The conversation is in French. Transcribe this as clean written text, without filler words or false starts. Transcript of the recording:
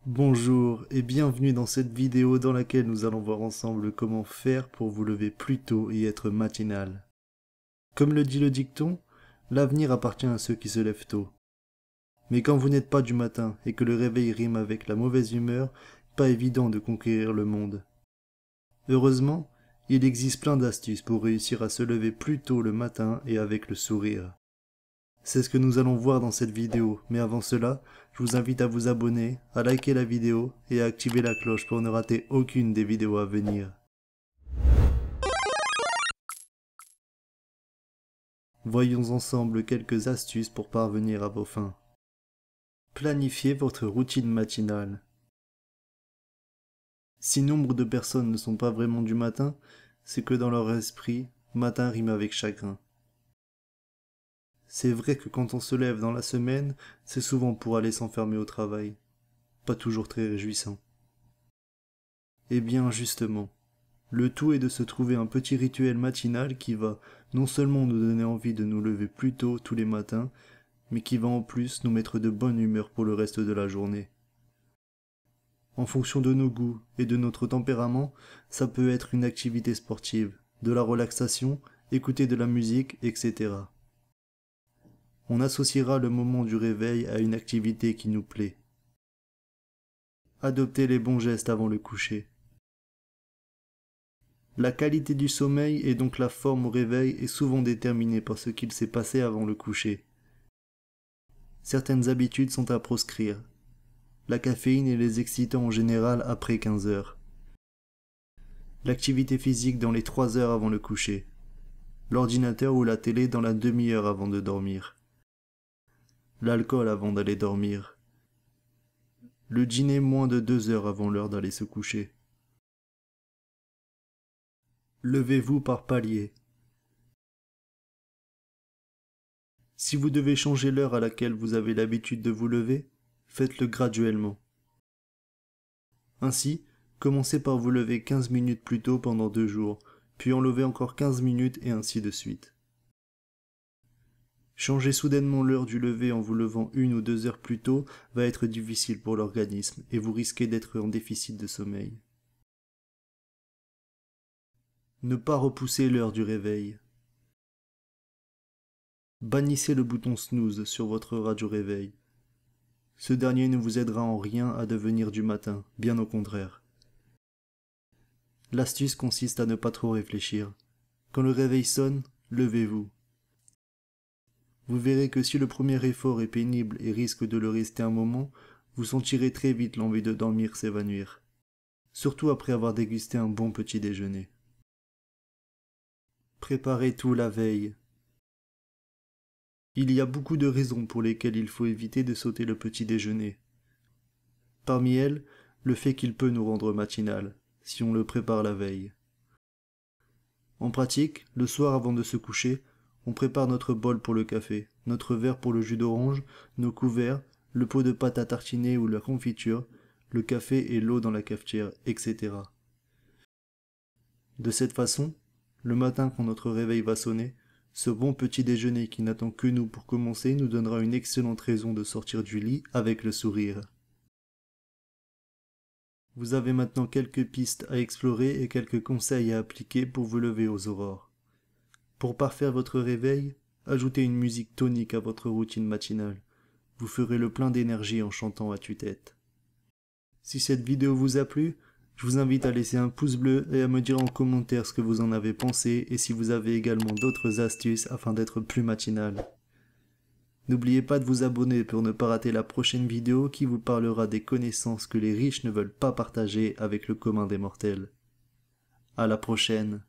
Bonjour et bienvenue dans cette vidéo dans laquelle nous allons voir ensemble comment faire pour vous lever plus tôt et être matinal. Comme le dit le dicton, l'avenir appartient à ceux qui se lèvent tôt. Mais quand vous n'êtes pas du matin et que le réveil rime avec la mauvaise humeur, pas évident de conquérir le monde. Heureusement, il existe plein d'astuces pour réussir à se lever plus tôt le matin et avec le sourire. C'est ce que nous allons voir dans cette vidéo, mais avant cela, je vous invite à vous abonner, à liker la vidéo et à activer la cloche pour ne rater aucune des vidéos à venir. Voyons ensemble quelques astuces pour parvenir à vos fins. Planifiez votre routine matinale. Si nombre de personnes ne sont pas vraiment du matin, c'est que dans leur esprit, matin rime avec chagrin. C'est vrai que quand on se lève dans la semaine, c'est souvent pour aller s'enfermer au travail. Pas toujours très réjouissant. Eh bien justement, le tout est de se trouver un petit rituel matinal qui va non seulement nous donner envie de nous lever plus tôt tous les matins, mais qui va en plus nous mettre de bonne humeur pour le reste de la journée. En fonction de nos goûts et de notre tempérament, ça peut être une activité sportive, de la relaxation, écouter de la musique, etc. On associera le moment du réveil à une activité qui nous plaît. Adoptez les bons gestes avant le coucher. La qualité du sommeil et donc la forme au réveil est souvent déterminée par ce qu'il s'est passé avant le coucher. Certaines habitudes sont à proscrire. La caféine et les excitants en général après 15 heures. L'activité physique dans les 3 heures avant le coucher. L'ordinateur ou la télé dans la demi-heure avant de dormir. L'alcool avant d'aller dormir. Le dîner moins de 2 heures avant l'heure d'aller se coucher. Levez-vous par paliers. Si vous devez changer l'heure à laquelle vous avez l'habitude de vous lever, faites-le graduellement. Ainsi, commencez par vous lever 15 minutes plus tôt pendant 2 jours, puis enlevez encore 15 minutes et ainsi de suite. Changer soudainement l'heure du lever en vous levant 1 ou 2 heures plus tôt va être difficile pour l'organisme et vous risquez d'être en déficit de sommeil. Ne pas repousser l'heure du réveil. Bannissez le bouton snooze sur votre radio réveil. Ce dernier ne vous aidera en rien à devenir du matin, bien au contraire. L'astuce consiste à ne pas trop réfléchir. Quand le réveil sonne, levez-vous. Vous verrez que si le premier effort est pénible et risque de le rester un moment, vous sentirez très vite l'envie de dormir s'évanouir. Surtout après avoir dégusté un bon petit déjeuner. Préparez tout la veille. Il y a beaucoup de raisons pour lesquelles il faut éviter de sauter le petit déjeuner. Parmi elles, le fait qu'il peut nous rendre matinal, si on le prépare la veille. En pratique, le soir avant de se coucher, on prépare notre bol pour le café, notre verre pour le jus d'orange, nos couverts, le pot de pâte à tartiner ou la confiture, le café et l'eau dans la cafetière, etc. De cette façon, le matin quand notre réveil va sonner, ce bon petit déjeuner qui n'attend que nous pour commencer nous donnera une excellente raison de sortir du lit avec le sourire. Vous avez maintenant quelques pistes à explorer et quelques conseils à appliquer pour vous lever aux aurores. Pour parfaire votre réveil, ajoutez une musique tonique à votre routine matinale. Vous ferez le plein d'énergie en chantant à tue-tête. Si cette vidéo vous a plu, je vous invite à laisser un pouce bleu et à me dire en commentaire ce que vous en avez pensé et si vous avez également d'autres astuces afin d'être plus matinal. N'oubliez pas de vous abonner pour ne pas rater la prochaine vidéo qui vous parlera des connaissances que les riches ne veulent pas partager avec le commun des mortels. À la prochaine.